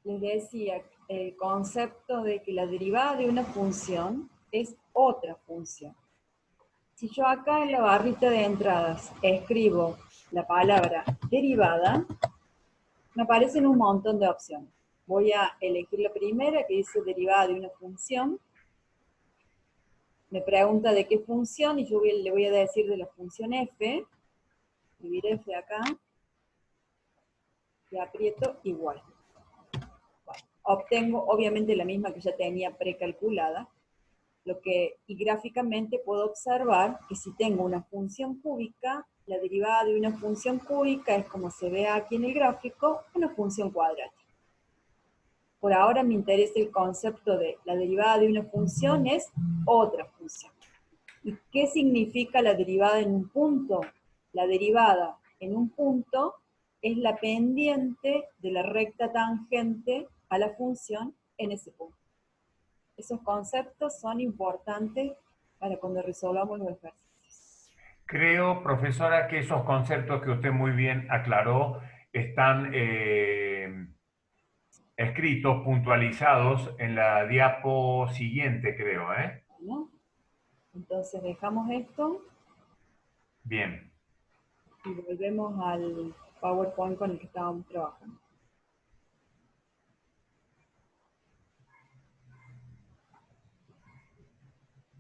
les decía el concepto de que la derivada de una función es otra función. Si yo acá en la barrita de entradas escribo la palabra derivada, me aparecen un montón de opciones. Voy a elegir la primera que dice derivada de una función. Me pregunta de qué función y yo le voy a decir de la función f. Escribir f acá. Y aprieto igual. Bueno, obtengo obviamente la misma que ya tenía precalculada. Y gráficamente puedo observar que si tengo una función cúbica, la derivada de una función cúbica es como se ve aquí en el gráfico, una función cuadrática. Por ahora me interesa el concepto de la derivada de una función es otra función. ¿Y qué significa la derivada en un punto? La derivada en un punto es la pendiente de la recta tangente a la función en ese punto. Esos conceptos son importantes para cuando resolvamos los ejercicios. Creo, profesora, que esos conceptos que usted muy bien aclaró están escritos, puntualizados en la diapo siguiente, creo, ¿eh? ¿No? Entonces dejamos esto Bien. y volvemos al PowerPoint con el que estábamos trabajando.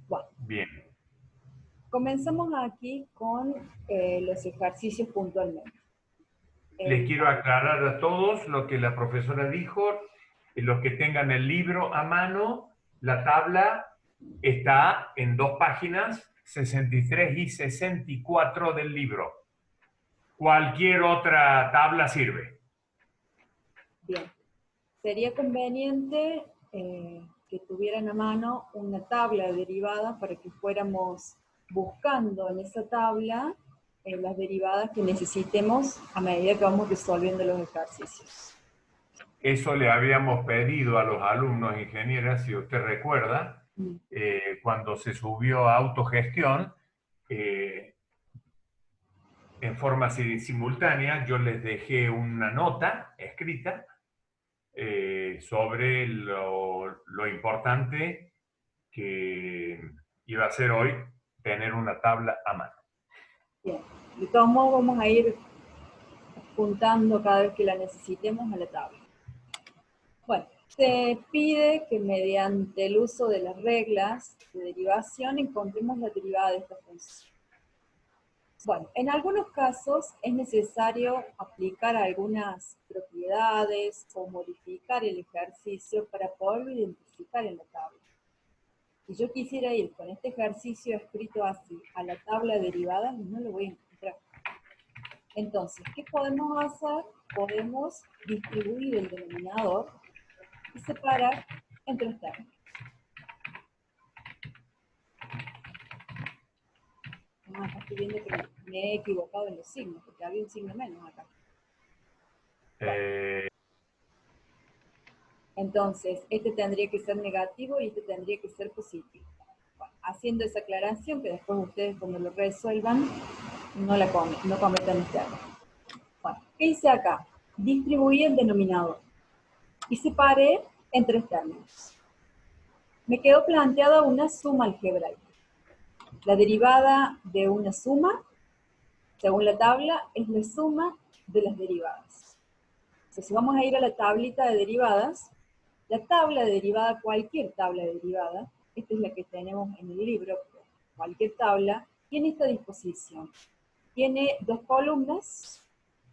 Bueno, Bien. comenzamos aquí con los ejercicios puntualmente. Les quiero aclarar a todos lo que la profesora dijo. Los que tengan el libro a mano, la tabla está en 2 páginas, 63 y 64 del libro. Cualquier otra tabla sirve. Bien, sería conveniente que tuvieran a mano una tabla de derivadas para que fuéramos buscando en esa tabla las derivadas que necesitemos a medida que vamos resolviendo los ejercicios. Eso le habíamos pedido a los alumnos ingenieras, si usted recuerda, cuando se subió a autogestión, en forma simultánea, yo les dejé una nota escrita sobre lo importante que iba a ser hoy tener una tabla a mano. Bien, de todos modos vamos a ir juntando cada vez que la necesitemos a la tabla. Bueno, se pide que mediante el uso de las reglas de derivación encontremos la derivada de esta función. Bueno, en algunos casos es necesario aplicar algunas propiedades o modificar el ejercicio para poderlo identificar en la tabla. Si yo quisiera ir con este ejercicio escrito así a la tabla de derivadas, no lo voy a encontrar. Entonces, ¿qué podemos hacer? Podemos distribuir el denominador y separar entre los términos. Acá estoy viendo que me he equivocado en los signos, porque había un signo menos acá. Bueno. Entonces, este tendría que ser negativo y este tendría que ser positivo. Bueno, haciendo esa aclaración, que después ustedes cuando lo resuelvan, no cometan este error. Bueno, ¿qué hice acá? Distribuí el denominador y separé en tres términos. Me quedó planteada una suma algebraica. La derivada de una suma, según la tabla, es la suma de las derivadas. Entonces, vamos a ir a la tablita de derivadas. La tabla de derivada, cualquier tabla de derivada, esta es la que tenemos en el libro, cualquier tabla, tiene esta disposición. Tiene dos columnas.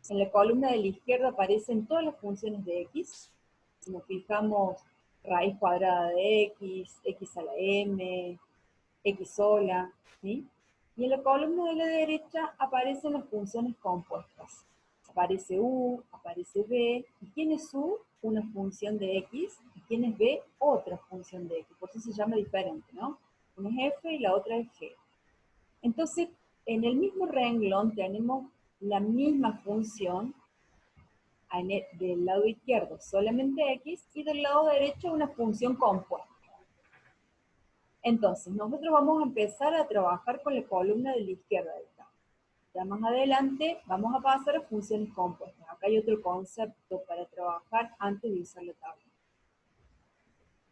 En la columna de la izquierda aparecen todas las funciones de x. Si nos fijamos, raíz cuadrada de x, x a la m, x sola, ¿sí? Y en la columna de la derecha aparecen las funciones compuestas. Aparece u, aparece b, y ¿quién es u? Una función de x, y ¿quién es b? Otra función de x, por eso se llama diferente, ¿no? Una es f y la otra es g. Entonces, en el mismo renglón tenemos la misma función del lado izquierdo, solamente x, y del lado derecho una función compuesta. Entonces, nosotros vamos a empezar a trabajar con la columna de la izquierda del tabla. Ya más adelante vamos a pasar a funciones compuestas. Acá hay otro concepto para trabajar antes de usar la tabla.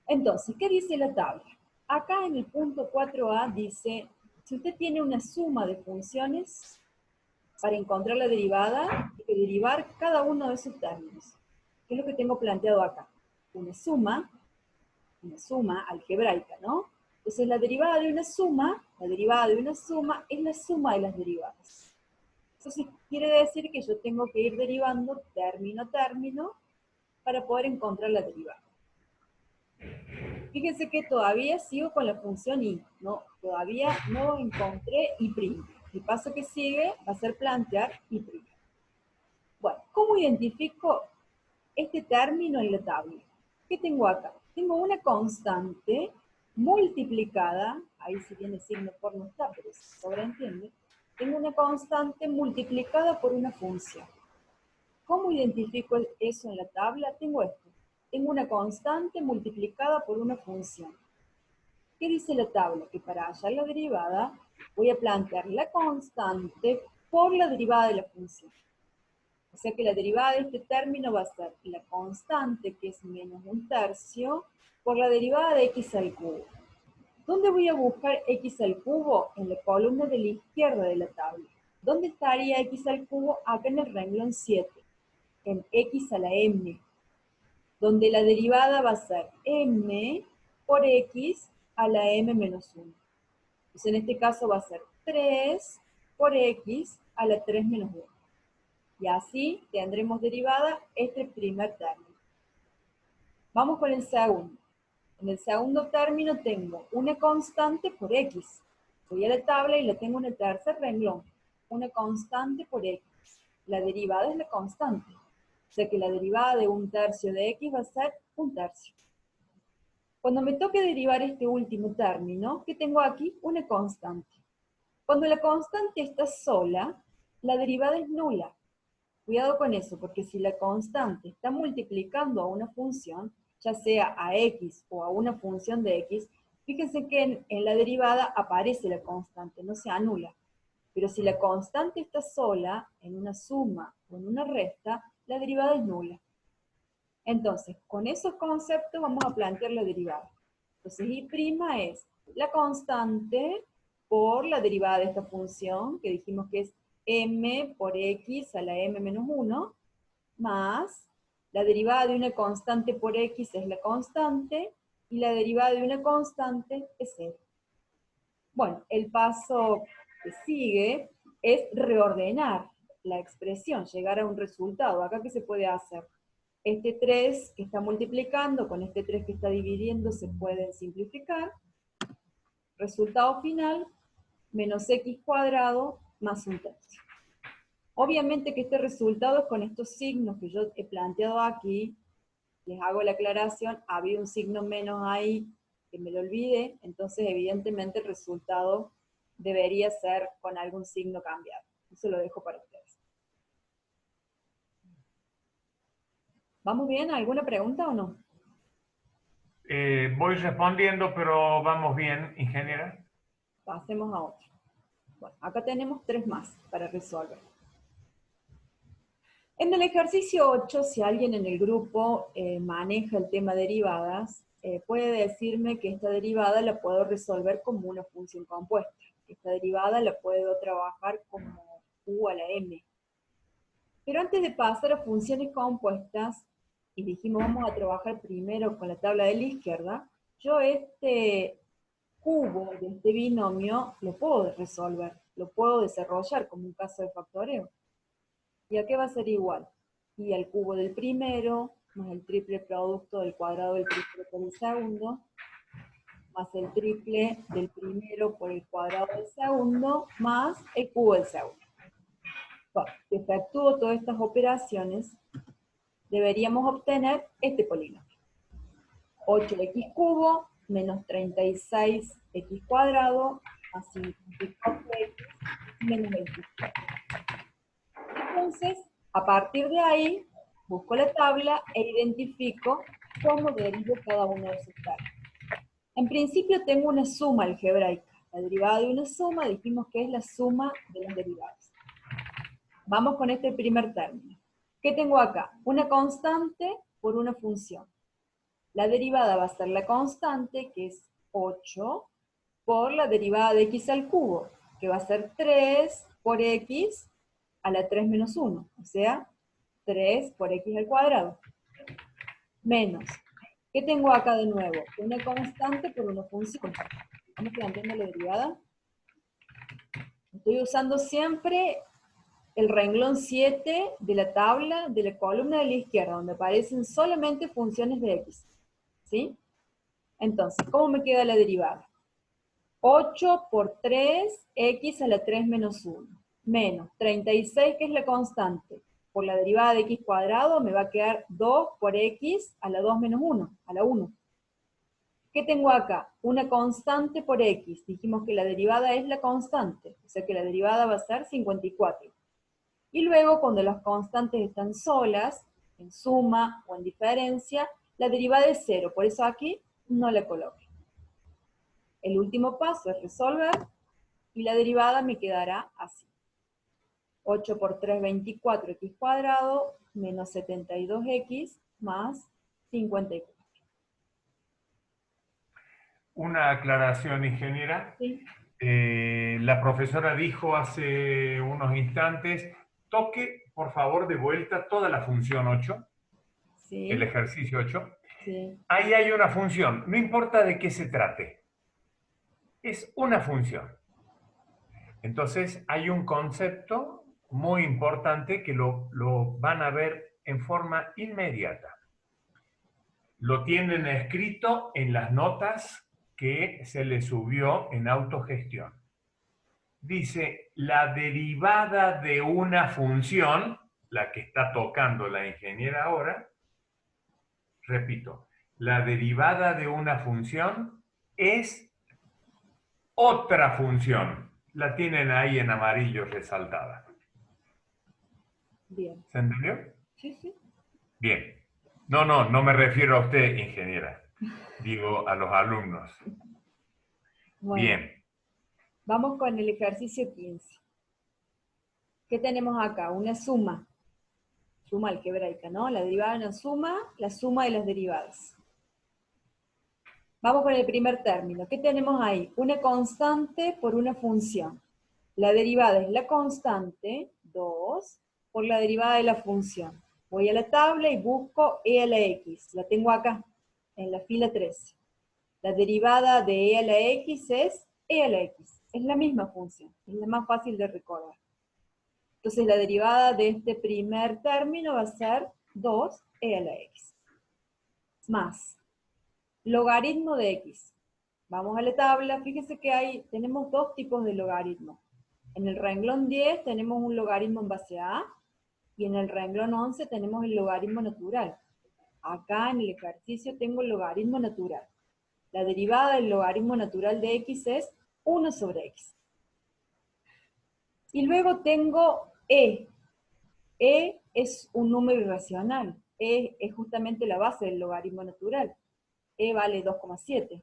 Entonces, ¿qué dice la tabla? Acá en el punto 4a dice, si usted tiene una suma de funciones, para encontrar la derivada, hay que derivar cada uno de esos términos. ¿Qué es lo que tengo planteado acá? Una suma algebraica, ¿no? Entonces la derivada de una suma es la suma de las derivadas. Entonces quiere decir que yo tengo que ir derivando término a término para poder encontrar la derivada. Fíjense que todavía sigo con la función y, ¿no? Todavía no encontré y'. El paso que sigue va a ser plantear y'. Bueno, ¿cómo identifico este término en la tabla? ¿Qué tengo acá? Tengo una constante multiplicada, ahí si viene signo por no está, pero se sobreentiende. Tengo una constante multiplicada por una función. ¿Cómo identifico eso en la tabla? Tengo esto. Tengo una constante multiplicada por una función. ¿Qué dice la tabla? Que para hallar la derivada voy a plantear la constante por la derivada de la función. O sea que la derivada de este término va a ser la constante, que es menos 1/3, por la derivada de x al cubo. ¿Dónde voy a buscar x al cubo? En la columna de la izquierda de la tabla. ¿Dónde estaría x al cubo? Acá en el renglón 7, en x a la m, donde la derivada va a ser m por x a la m menos 1. Entonces en este caso va a ser 3 por x a la 3 menos 1. Y así tendremos derivada este primer término. Vamos con el segundo. En el segundo término tengo una constante por x. Voy a la tabla y la tengo en el tercer renglón. Una constante por x. La derivada es la constante. O sea que la derivada de 1/3 de x va a ser 1/3. Cuando me toque derivar este último término, ¿qué tengo aquí? Una constante. Cuando la constante está sola, la derivada es nula. Cuidado con eso, porque si la constante está multiplicando a una función, ya sea a x o a una función de x, fíjense que en la derivada aparece la constante, no se anula. Pero si la constante está sola, en una suma o en una resta, la derivada es nula. Entonces, con esos conceptos vamos a plantear la derivada. Entonces, y' es la constante por la derivada de esta función, que dijimos que es m por x a la m menos 1, más la derivada de una constante por x es la constante, y la derivada de una constante es 0. Bueno, el paso que sigue es reordenar la expresión, llegar a un resultado. Acá, ¿qué se puede hacer? Este 3 que está multiplicando con este 3 que está dividiendo se pueden simplificar. Resultado final, menos x cuadrado más 1/3. Obviamente que este resultado es con estos signos que yo he planteado aquí. Les hago la aclaración, ha habido un signo menos ahí que me lo olvidé, entonces evidentemente el resultado debería ser con algún signo cambiado. Eso lo dejo para ustedes. ¿Vamos bien? ¿Alguna pregunta o no? Voy respondiendo, pero vamos bien, ingeniera. Pasemos a otro. Bueno, acá tenemos 3 más para resolver. En el ejercicio 8, si alguien en el grupo maneja el tema derivadas, puede decirme que esta derivada la puedo resolver como una función compuesta. Esta derivada la puedo trabajar como u a la m. Pero antes de pasar a funciones compuestas, y dijimos vamos a trabajar primero con la tabla de la izquierda, yo este cubo de este binomio lo puedo resolver, lo puedo desarrollar como un caso de factoreo. ¿Y a qué va a ser igual? Y al cubo del primero, más el triple producto del cuadrado del triple por el segundo, más el triple del primero por el cuadrado del segundo, más el cubo del segundo. Bueno, si efectúo todas estas operaciones, deberíamos obtener este polinomio. 8x cubo menos 36x cuadrado más 54x menos 24. Entonces, a partir de ahí, busco la tabla e identifico cómo derivo cada uno de esos términos. En principio tengo una suma algebraica. La derivada de una suma dijimos que es la suma de las derivadas. Vamos con este primer término. ¿Qué tengo acá? Una constante por una función. La derivada va a ser la constante, que es 8, por la derivada de x al cubo, que va a ser 3 por x a la 3 menos 1, o sea, 3 por x al cuadrado. Menos, ¿qué tengo acá de nuevo? Una constante por una función. ¿Estamos planteando la derivada? Estoy usando siempre el renglón 7 de la tabla de la columna de la izquierda, donde aparecen solamente funciones de x. ¿Sí? Entonces, ¿cómo me queda la derivada? 8 por 3, x a la 3 menos 1, menos 36, que es la constante, por la derivada de x cuadrado, me va a quedar 2 por x a la 2 menos 1, a la 1. ¿Qué tengo acá? Una constante por x. Dijimos que la derivada es la constante, o sea que la derivada va a ser 54. Y luego, cuando las constantes están solas, en suma o en diferencia, la derivada es 0, por eso aquí no la coloco. El último paso es resolver, y la derivada me quedará así. 8 por 3, 24x cuadrado, menos 72x, más 54. Una aclaración, ingeniera. ¿Sí? La profesora dijo hace unos instantes, toque, por favor, de vuelta toda la función 8, ¿Sí? el ejercicio 8. Sí. Ahí hay una función, no importa de qué se trate, es una función. Entonces, hay un concepto muy importante que lo van a ver en forma inmediata. Lo tienen escrito en las notas que se les subió en autogestión. Dice, la derivada de una función, la que está tocando la ingeniera ahora, repito, la derivada de una función es otra función. La tienen ahí en amarillo resaltada. Bien. ¿Se entendió? Sí, sí. Bien. No me refiero a usted, ingeniera. Digo a los alumnos. Bueno, Bien. vamos con el ejercicio 15. ¿Qué tenemos acá? Una suma. Suma algebraica, ¿no? La derivada de una suma, la suma de las derivadas. Vamos con el primer término. ¿Qué tenemos ahí? Una constante por una función. La derivada es la constante, 2, por la derivada de la función. Voy a la tabla y busco e a la x. La tengo acá, en la fila 13. La derivada de e a la x es e a la x. Es la misma función. Es la más fácil de recordar. Entonces la derivada de este primer término va a ser 2e a la x. Más logaritmo de x. Vamos a la tabla, fíjense que tenemos dos tipos de logaritmo. En el renglón 10 tenemos un logaritmo en base a, y en el renglón 11 tenemos el logaritmo natural. Acá en el ejercicio tengo el logaritmo natural. La derivada del logaritmo natural de x es 1 sobre x. Y luego tengo e. E es un número irracional. E es justamente la base del logaritmo natural. E vale 2,7.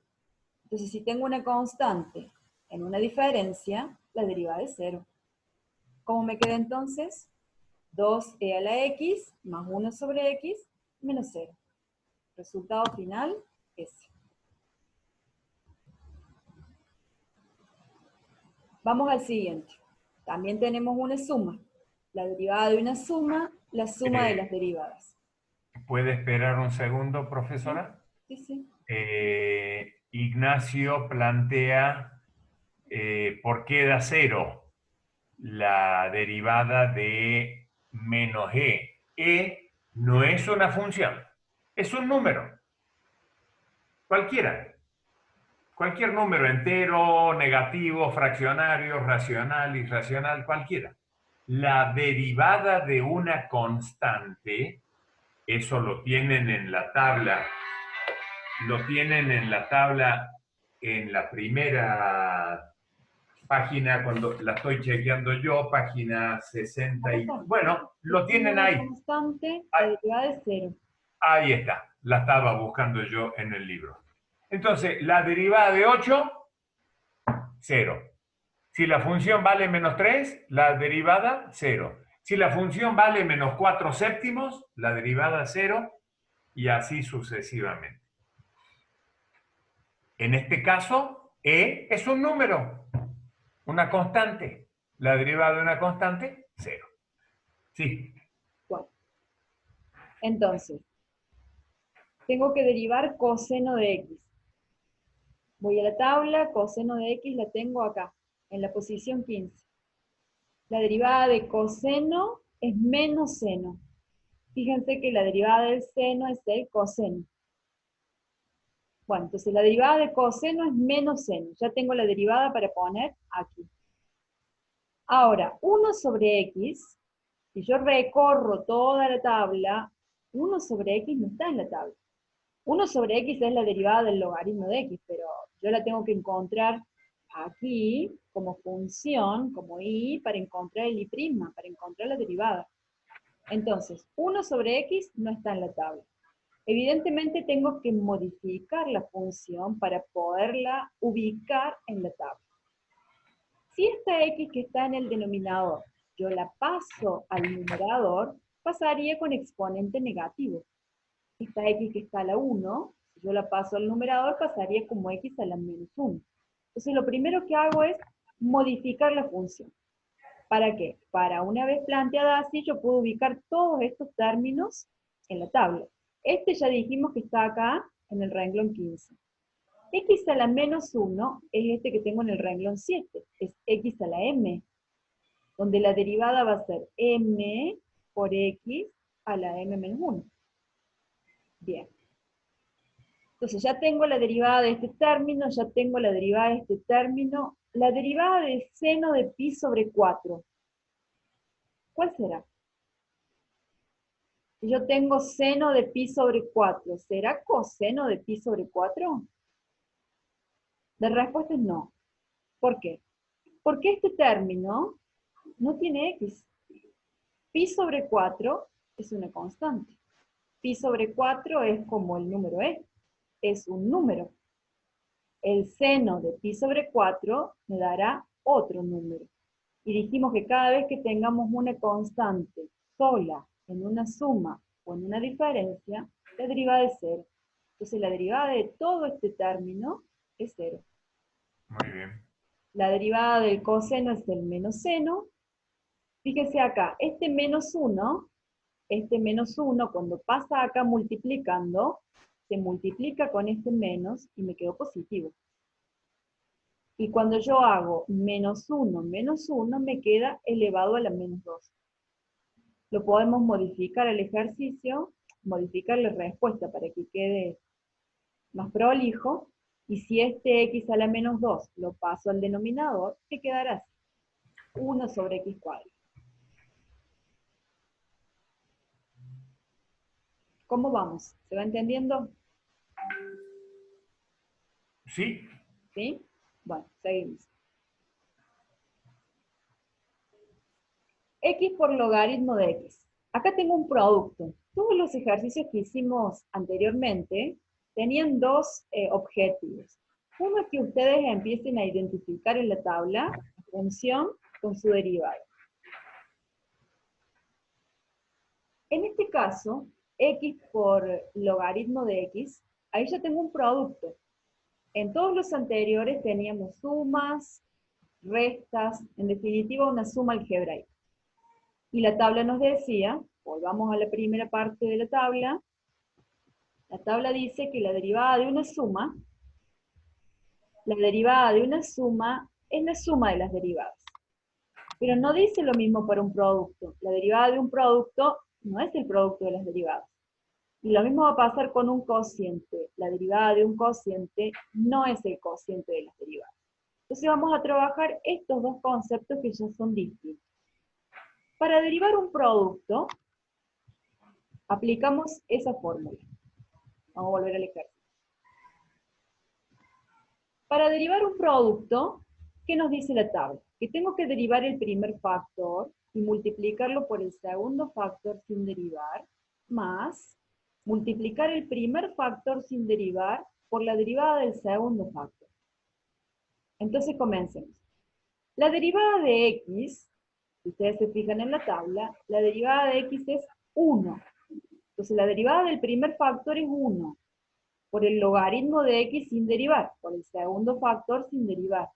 Entonces, si tengo una constante en una diferencia, la derivada es 0. ¿Cómo me queda entonces? 2e a la x más 1 sobre x menos 0. Resultado final, ese. Vamos al siguiente. También tenemos una suma. La derivada de una suma, la suma de las derivadas. ¿Puede esperar un segundo, profesora? Sí, sí. Ignacio plantea por qué da 0 la derivada de menos e. E no es una función, es un número. Cualquiera. Cualquier número entero, negativo, fraccionario, racional, irracional, cualquiera. La derivada de una constante, eso lo tienen en la tabla, en la primera página, cuando la estoy chequeando yo, página 60 y... Bueno, lo tienen ahí. Constante, la derivada es 0. Ahí está, la estaba buscando yo en el libro. Entonces, la derivada de 8, 0. Si la función vale menos 3, la derivada, 0. Si la función vale menos 4 séptimos, la derivada es 0 y así sucesivamente. En este caso, e es un número, una constante. La derivada de una constante, 0. Sí. Bueno, entonces, tengo que derivar coseno de x. Voy a la tabla, coseno de x la tengo acá, en la posición 15. La derivada de coseno es menos seno. Fíjense que la derivada del seno es el coseno. Bueno, entonces la derivada de coseno es menos seno. Ya tengo la derivada para poner aquí. Ahora, 1 sobre x, si yo recorro toda la tabla, 1 sobre x no está en la tabla. 1 sobre x es la derivada del logaritmo de x, pero yo la tengo que encontrar aquí como función, como y, para encontrar el y', para encontrar la derivada. Entonces, 1 sobre x no está en la tabla. Evidentemente tengo que modificar la función para poderla ubicar en la tabla. Si esta x que está en el denominador, yo la paso al numerador, pasaría con exponente negativo. Esta x que está a la 1, si yo la paso al numerador, pasaría como x a la menos 1. Entonces lo primero que hago es modificar la función. ¿Para qué? Para una vez planteada así, yo puedo ubicar todos estos términos en la tabla. Este ya dijimos que está acá en el renglón 15. X a la menos 1 es este que tengo en el renglón 7, es x a la m, donde la derivada va a ser m por x a la m menos 1. Bien. Entonces ya tengo la derivada de este término, ya tengo la derivada de este término. La derivada del seno de pi sobre 4. ¿Cuál será? Si yo tengo seno de pi sobre 4, ¿será coseno de pi sobre 4? La respuesta es no. ¿Por qué? Porque este término no tiene x. Pi sobre 4 es una constante. Pi sobre 4 es como el número e. Es un número. El seno de pi sobre 4 me dará otro número. Y dijimos que cada vez que tengamos una constante sola en una suma o en una diferencia, la derivada es 0. Entonces la derivada de todo este término es 0. Muy bien. La derivada del coseno es el menos seno. Fíjese acá, este menos 1, cuando pasa acá multiplicando, se multiplica con este menos y me quedó positivo. Y cuando yo hago menos 1, me queda elevado a la menos 2. Lo podemos modificar el ejercicio, modificar la respuesta para que quede más prolijo, y si este x a la menos 2 lo paso al denominador, te quedará así, 1 sobre x cuadrado. ¿Cómo vamos? ¿Se va entendiendo? Sí. ¿Sí? Bueno, seguimos. X por logaritmo de x. Acá tengo un producto. Todos los ejercicios que hicimos anteriormente tenían dos objetivos. Uno es que ustedes empiecen a identificar en la tabla la función con su derivada. En este caso, x por logaritmo de x, ahí ya tengo un producto. En todos los anteriores teníamos sumas, restas, en definitiva una suma algebraica. Y la tabla nos decía, volvamos a la primera parte de la tabla dice que la derivada de una suma es la suma de las derivadas. Pero no dice lo mismo para un producto. La derivada de un producto no es el producto de las derivadas. Y lo mismo va a pasar con un cociente. La derivada de un cociente no es el cociente de las derivadas. Entonces vamos a trabajar estos dos conceptos que ya son distintos. Para derivar un producto, aplicamos esa fórmula. Vamos a volver al ejercicio. Para derivar un producto, ¿qué nos dice la tabla? Que tengo que derivar el primer factor y multiplicarlo por el segundo factor sin derivar, más multiplicar el primer factor sin derivar por la derivada del segundo factor. Entonces comencemos. La derivada de x si ustedes se fijan en la tabla, la derivada de x es 1. Entonces la derivada del primer factor es 1, por el logaritmo de x sin derivar, por el segundo factor sin derivar,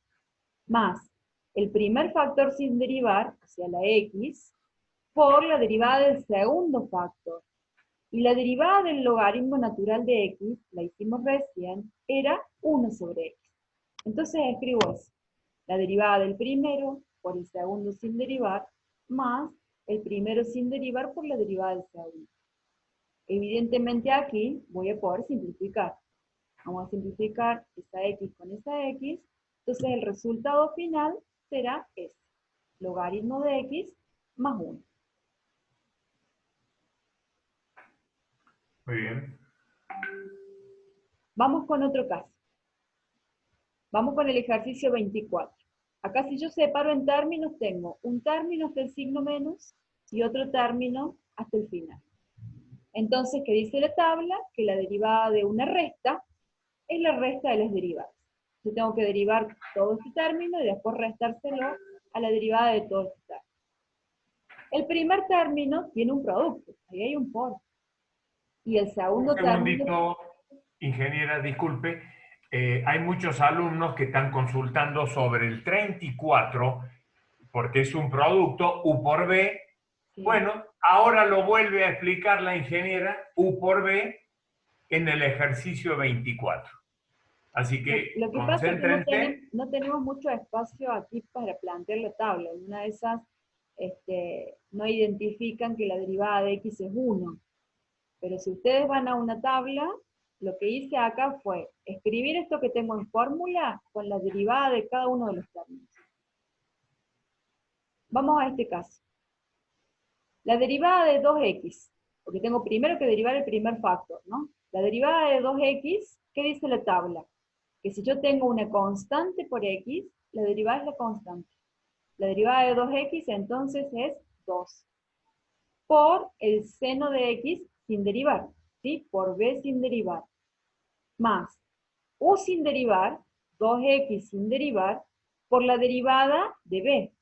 más el primer factor sin derivar, o sea la x, por la derivada del segundo factor. Y la derivada del logaritmo natural de x, la hicimos recién, era 1 sobre x. Entonces escribo eso. La derivada del primero por el segundo sin derivar, más el primero sin derivar por la derivada del segundo. Evidentemente aquí voy a poder simplificar. Vamos a simplificar esa x con esa x. Entonces el resultado final será este. Logaritmo de x más 1. Muy bien. Vamos con otro caso. Vamos con el ejercicio 24. Acá si yo separo en términos, tengo un término hasta el signo menos y otro término hasta el final. Entonces, ¿qué dice la tabla? Que la derivada de una resta es la resta de las derivadas. Yo tengo que derivar todo este término y después restárselo a la derivada de todo este término. El primer término tiene un producto, ahí hay un por. Y el segundo término... Un segundito, ingeniera, disculpe. Hay muchos alumnos que están consultando sobre el 34, porque es un producto U por B. Sí. Bueno, ahora lo vuelve a explicar la ingeniera U por B en el ejercicio 24. Así que Lo que pasa es que no tenemos mucho espacio aquí para plantear la tabla. En una de esas no identifican que la derivada de x es 1. Pero si ustedes van a una tabla, lo que hice acá fue escribir esto que tengo en fórmula con la derivada de cada uno de los términos. Vamos a este caso. La derivada de 2x, porque tengo primero que derivar el primer factor, ¿no? La derivada de 2x, ¿qué dice la tabla? Que si yo tengo una constante por x, la derivada es la constante. La derivada de 2x entonces es 2. Por el seno de x sin derivar, ¿sí? Por b sin derivar. Más u sin derivar, 2x sin derivar, por la derivada de b.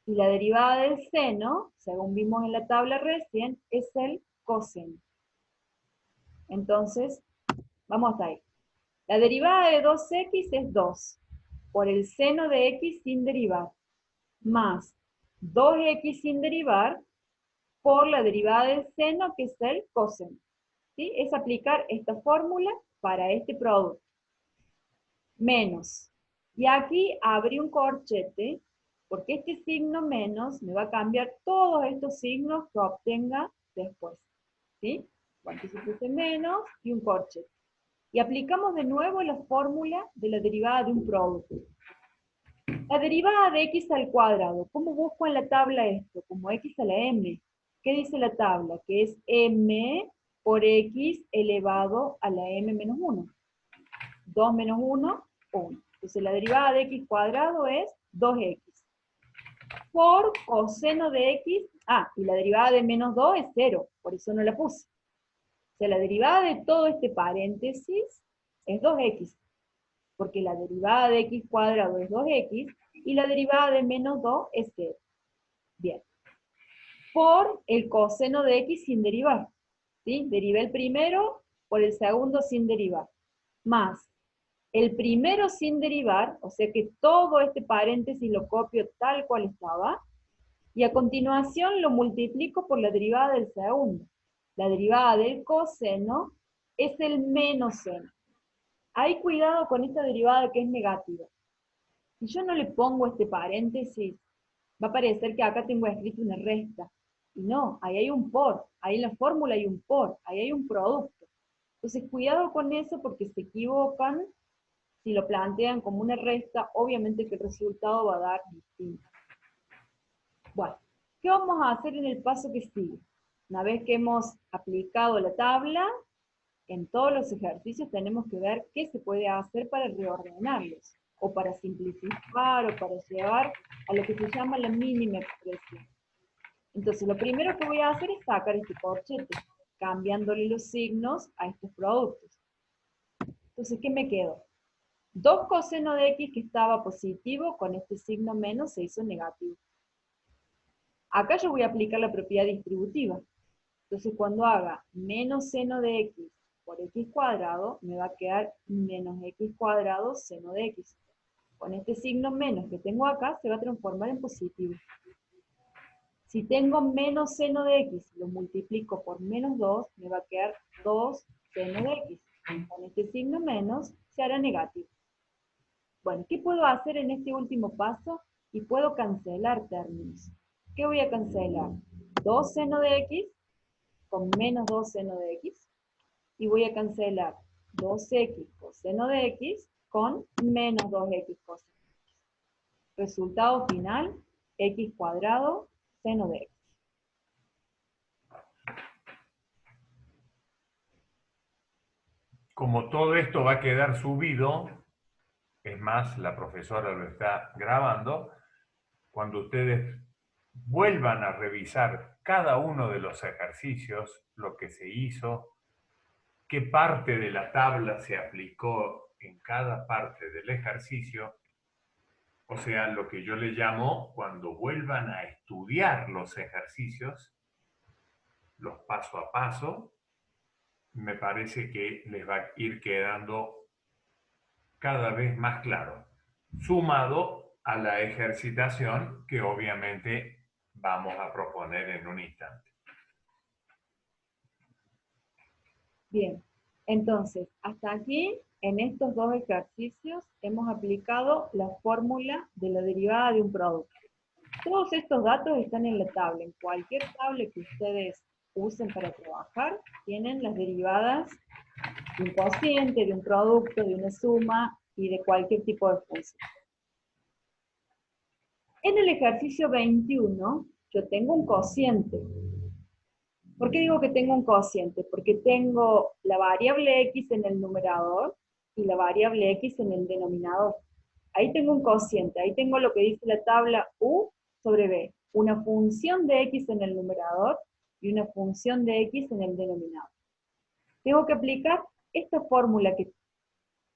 Y la derivada del seno, según vimos en la tabla recién, es el coseno. Entonces, vamos hasta ahí. La derivada de 2x es 2, por el seno de x sin derivar, más 2x sin derivar, por la derivada del seno, que es el coseno. ¿Sí? Es aplicar esta fórmula para este producto. Menos. Y aquí abrí un corchete, porque este signo menos me va a cambiar todos estos signos que obtenga después. ¿Sí? Bueno, entonces puse menos y un corchete. Y aplicamos de nuevo la fórmula de la derivada de un producto. La derivada de x al cuadrado, ¿cómo busco en la tabla esto? Como x a la m. ¿Qué dice la tabla? Que es m por x elevado a la m menos 1. 2 menos 1, 1. Entonces la derivada de x cuadrado es 2x. Por coseno de x, y la derivada de menos 2 es 0, por eso no la puse. O sea, la derivada de todo este paréntesis es 2x, porque la derivada de x cuadrado es 2x, y la derivada de menos 2 es 0. Bien. Por el coseno de x sin derivar. ¿Sí? Derivé el primero por el segundo sin derivar. Más el primero sin derivar, o sea que todo este paréntesis lo copio tal cual estaba, y a continuación lo multiplico por la derivada del segundo. La derivada del coseno es el menos seno. Hay cuidado con esta derivada que es negativa. Si yo no le pongo este paréntesis, va a parecer que acá tengo escrito una resta. Y no, ahí hay un por, ahí en la fórmula hay un por, ahí hay un producto. Entonces cuidado con eso porque se equivocan. Si lo plantean como una resta, obviamente que el resultado va a dar distinto. Bueno, ¿qué vamos a hacer en el paso que sigue? Una vez que hemos aplicado la tabla, en todos los ejercicios tenemos que ver qué se puede hacer para reordenarlos, o para simplificar, o para llevar a lo que se llama la mínima expresión. Entonces, lo primero que voy a hacer es sacar este corchete, cambiándole los signos a estos productos. Entonces, ¿qué me quedó? 2 coseno de x que estaba positivo, con este signo menos se hizo negativo. Acá yo voy a aplicar la propiedad distributiva. Entonces cuando haga menos seno de x por x cuadrado, me va a quedar menos x cuadrado seno de x. Con este signo menos que tengo acá, se va a transformar en positivo. Si tengo menos seno de x, lo multiplico por menos 2, me va a quedar 2 seno de x. Con este signo menos, se hará negativo. Bueno, ¿qué puedo hacer en este último paso? Y puedo cancelar términos. ¿Qué voy a cancelar? 2 seno de x con menos 2 seno de x. Y voy a cancelar 2x coseno de x con menos 2x coseno de x. Resultado final, x cuadrado seno de x. Como todo esto va a quedar subido, es más, la profesora lo está grabando, cuando ustedes vuelvan a revisar cada uno de los ejercicios, lo que se hizo, qué parte de la tabla se aplicó en cada parte del ejercicio, o sea, lo que yo le llamo, cuando vuelvan a estudiar los ejercicios, los paso a paso, me parece que les va a ir quedando cada vez más claro, sumado a la ejercitación que obviamente vamos a proponer en un instante. Bien, entonces, hasta aquí, en estos dos ejercicios, hemos aplicado la fórmula de la derivada de un producto. Todos estos datos están en la tabla. En cualquier tabla que ustedes usen para trabajar, tienen las derivadas de un cociente, de un producto, de una suma y de cualquier tipo de función. En el ejercicio 21, yo tengo un cociente. ¿Por qué digo que tengo un cociente? Porque tengo la variable x en el numerador y la variable x en el denominador. Ahí tengo un cociente, ahí tengo lo que dice la tabla u sobre b, una función de x en el numerador y una función de x en el denominador. Tengo que aplicar esta fórmula que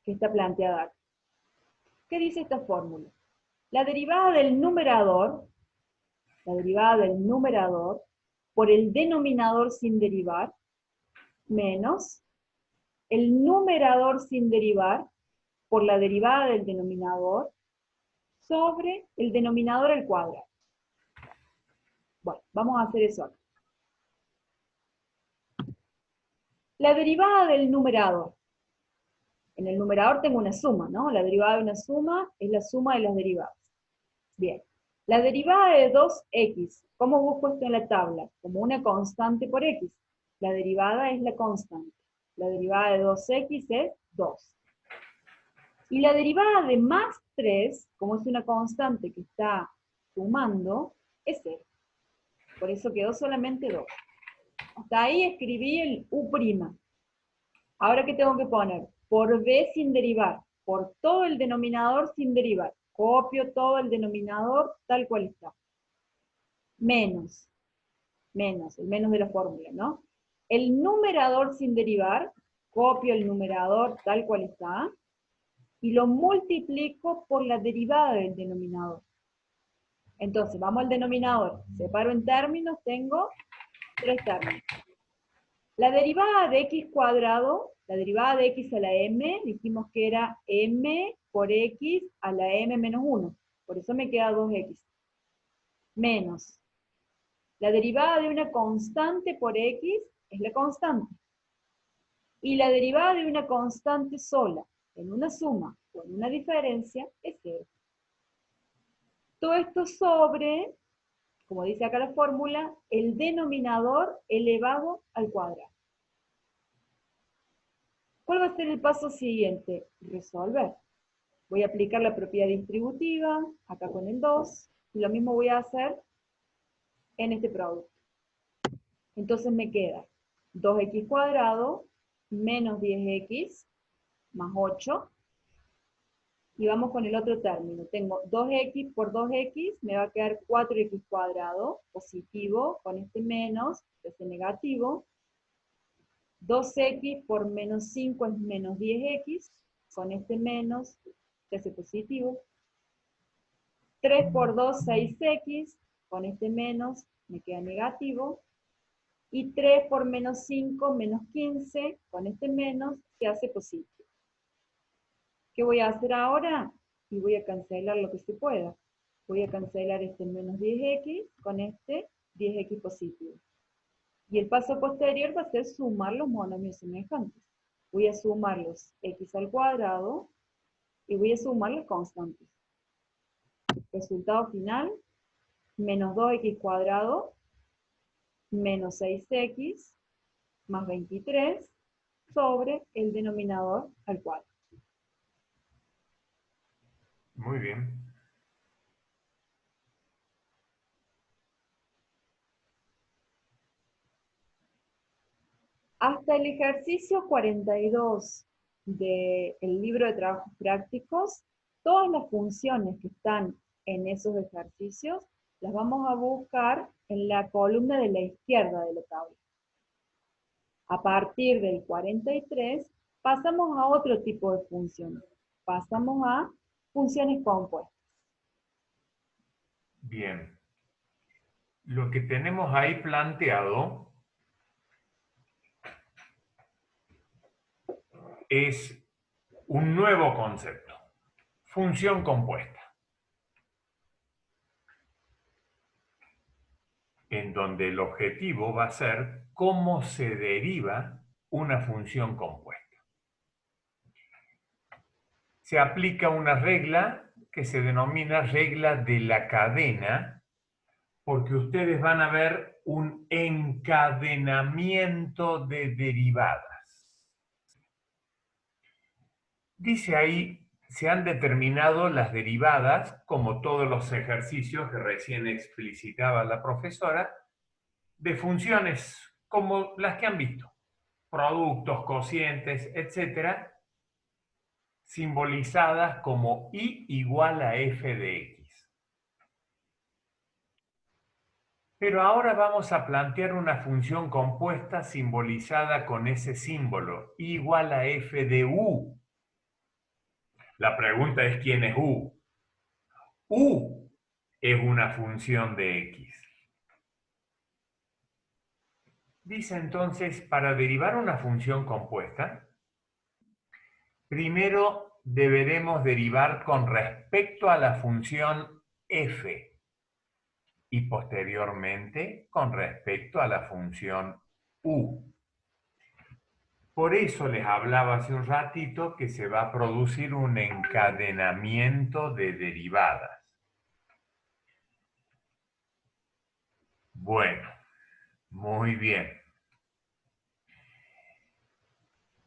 está planteada aquí. ¿Qué dice esta fórmula? La derivada del numerador por el denominador sin derivar, menos el numerador sin derivar por la derivada del denominador sobre el denominador al cuadrado. Bueno, vamos a hacer eso acá. La derivada del numerador. En el numerador tengo una suma, ¿no? La derivada de una suma es la suma de las derivadas. Bien. La derivada de 2x, ¿cómo busco esto en la tabla? Como una constante por x. La derivada es la constante. La derivada de 2x es 2. Y la derivada de más 3, como es una constante que está sumando, es 0. Por eso quedó solamente 2. Hasta ahí escribí el u'. Ahora, ¿qué tengo que poner? Por b sin derivar, por todo el denominador sin derivar. Copio todo el denominador tal cual está. Menos, el menos de la fórmula, ¿no? El numerador sin derivar, copio el numerador tal cual está, y lo multiplico por la derivada del denominador. Entonces, vamos al denominador. Separo en términos, tengo 3 términos. La derivada de x cuadrado, la derivada de x a la m, dijimos que era m por x a la m menos 1. Por eso me queda 2x. Menos. La derivada de una constante por x es la constante. Y la derivada de una constante sola, en una suma o en una diferencia, es 0. Todo esto sobre, como dice acá la fórmula, el denominador elevado al cuadrado. ¿Cuál va a ser el paso siguiente? Resolver. Voy a aplicar la propiedad distributiva, acá con el 2, y lo mismo voy a hacer en este producto. Entonces me queda 2x cuadrado menos 10x más 8. Y vamos con el otro término. Tengo 2x por 2x, me va a quedar 4x cuadrado, positivo, con este menos, este negativo. 2x por menos 5 es menos 10x, con este menos, se hace positivo. 3 por 2, 6x, con este menos me queda negativo, y 3 por menos 5, menos 15, con este menos se hace positivo. ¿Qué voy a hacer ahora? Y voy a cancelar lo que se pueda. Voy a cancelar este menos 10x con este 10x positivo. Y el paso posterior va a ser sumar los monomios semejantes. Voy a sumar los x al cuadrado y voy a sumar las constantes. Resultado final, menos 2x cuadrado menos 6x más 23 sobre el denominador al cuadrado. Muy bien. Hasta el ejercicio 42 del libro de trabajos prácticos, todas las funciones que están en esos ejercicios las vamos a buscar en la columna de la izquierda de la tabla. A partir del 43 pasamos a otro tipo de funciones. Pasamos a funciones compuestas. Bien. Lo que tenemos ahí planteado es un nuevo concepto, función compuesta, en donde el objetivo va a ser cómo se deriva una función compuesta. Se aplica una regla que se denomina regla de la cadena, porque ustedes van a ver un encadenamiento de derivadas. Dice ahí, se han determinado las derivadas, como todos los ejercicios que recién explicitaba la profesora, de funciones como las que han visto, productos, cocientes, etcétera, simbolizadas como y igual a f de x. Pero ahora vamos a plantear una función compuesta simbolizada con ese símbolo, y igual a f de u. La pregunta es ¿quién es u? U es una función de x. Dice entonces, para derivar una función compuesta, primero deberemos derivar con respecto a la función f y posteriormente con respecto a la función u. Por eso les hablaba hace un ratito que se va a producir un encadenamiento de derivadas. Bueno, muy bien.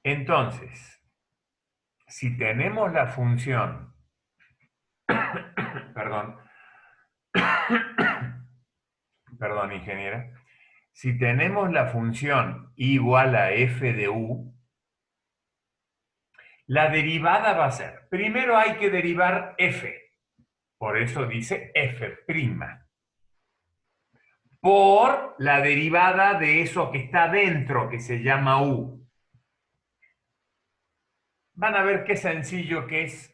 Entonces, si tenemos la función, perdón, perdón, ingeniera, si tenemos la función igual a f de u, la derivada va a ser, primero hay que derivar f, por eso dice f', por la derivada de eso que está dentro, que se llama u. Van a ver qué sencillo que es.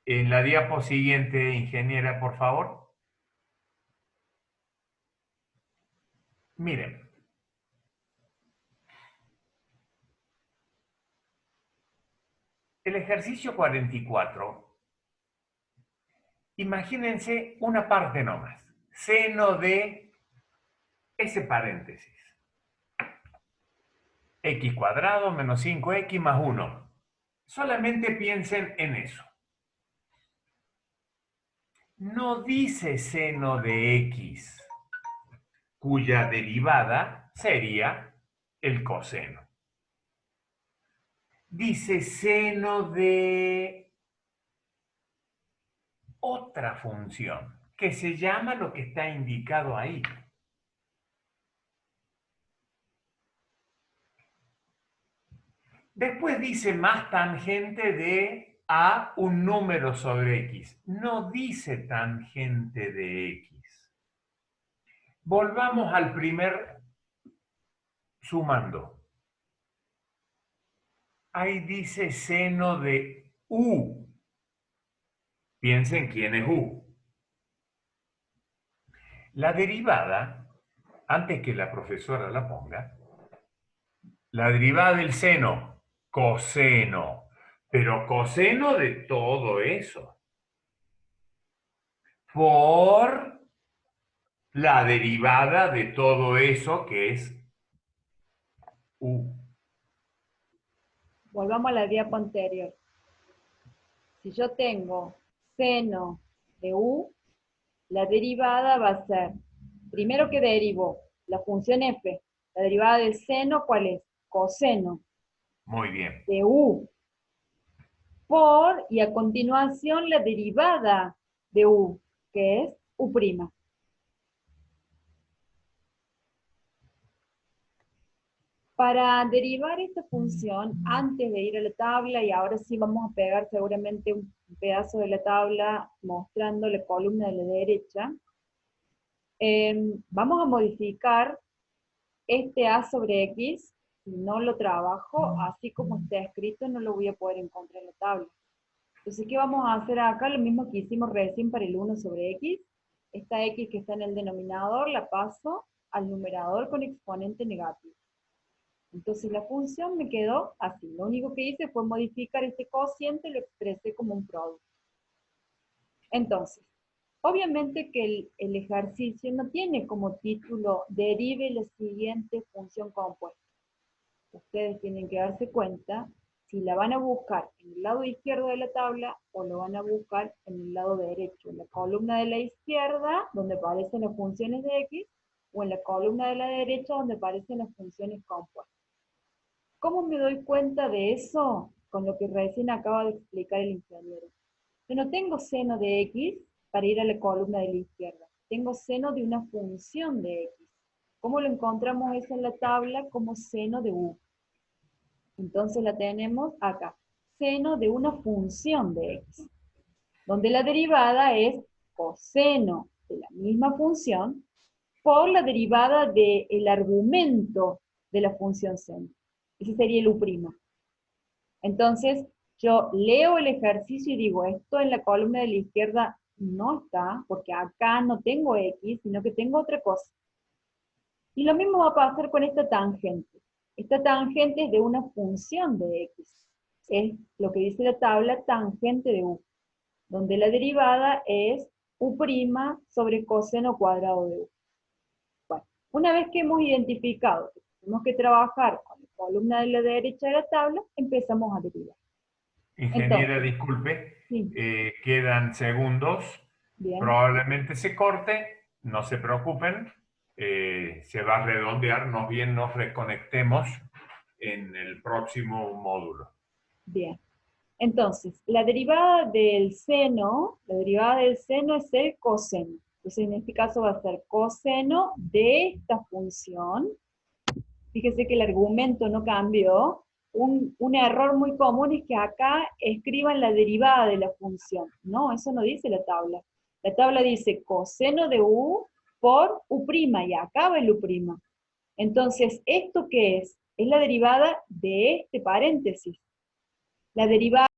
En la diapo siguiente, ingeniera, por favor. Miren. El ejercicio 44. Imagínense una parte nomás. Seno de ese paréntesis. X cuadrado menos 5x más 1. Solamente piensen en eso. No dice seno de x, cuya derivada sería el coseno. Dice seno de otra función, que se llama lo que está indicado ahí. Después dice más tangente de a un número sobre x. No dice tangente de x. Volvamos al primer sumando. Ahí dice seno de u. Piensen quién es u. La derivada, antes que la profesora la ponga, la derivada del seno, coseno, pero coseno de todo eso, por la derivada de todo eso que es u. Volvamos a la diapo anterior. Si yo tengo seno de u, la derivada va a ser, primero que derivo, la función f. La derivada del seno, ¿cuál es? Coseno Muy bien. de u. Por, y a continuación la derivada de u, que es u'. Para derivar esta función, antes de ir a la tabla, y ahora sí vamos a pegar seguramente un pedazo de la tabla mostrando la columna de la derecha, vamos a modificar este a sobre x, si no lo trabajo, así como está escrito, no lo voy a poder encontrar en la tabla. Entonces, ¿qué vamos a hacer acá? Lo mismo que hicimos recién para el 1 sobre x. Esta x que está en el denominador la paso al numerador con exponente negativo. Entonces la función me quedó así. Lo único que hice fue modificar este cociente y lo expresé como un producto. Entonces, obviamente que el ejercicio no tiene como título derive la siguiente función compuesta. Ustedes tienen que darse cuenta si la van a buscar en el lado izquierdo de la tabla o lo van a buscar en el lado derecho, en la columna de la izquierda, donde aparecen las funciones de x, o en la columna de la derecha, donde aparecen las funciones compuestas. ¿Cómo me doy cuenta de eso? Con lo que recién acaba de explicar el ingeniero. Yo no tengo seno de x para ir a la columna de la izquierda. Tengo seno de una función de x. ¿Cómo lo encontramos eso en la tabla? Como seno de u. Entonces la tenemos acá. Seno de una función de x. Donde la derivada es coseno de la misma función por la derivada del argumento de la función seno. Ese sería el u'. Entonces, yo leo el ejercicio y digo, esto en la columna de la izquierda no está, porque acá no tengo x, sino que tengo otra cosa. Y lo mismo va a pasar con esta tangente. Esta tangente es de una función de x. Es lo que dice la tabla tangente de u, donde la derivada es u' sobre coseno cuadrado de u. Bueno, una vez que hemos identificado que tenemos que trabajar con la columna de la derecha de la tabla, empezamos a derivar. Ingeniera, Entonces, disculpe, sí, quedan segundos, bien, probablemente se corte, no se preocupen, se va a redondear, nos reconectemos en el próximo módulo. bien. Entonces, la derivada del seno es el coseno. Entonces, en este caso va a ser coseno de esta función. Fíjese que el argumento no cambió. Un error muy común es que acá escriban la derivada de la función. No, eso no dice la tabla. La tabla dice coseno de u por u' y acá va el u'. Entonces, ¿esto qué es? Es la derivada de este paréntesis. La derivada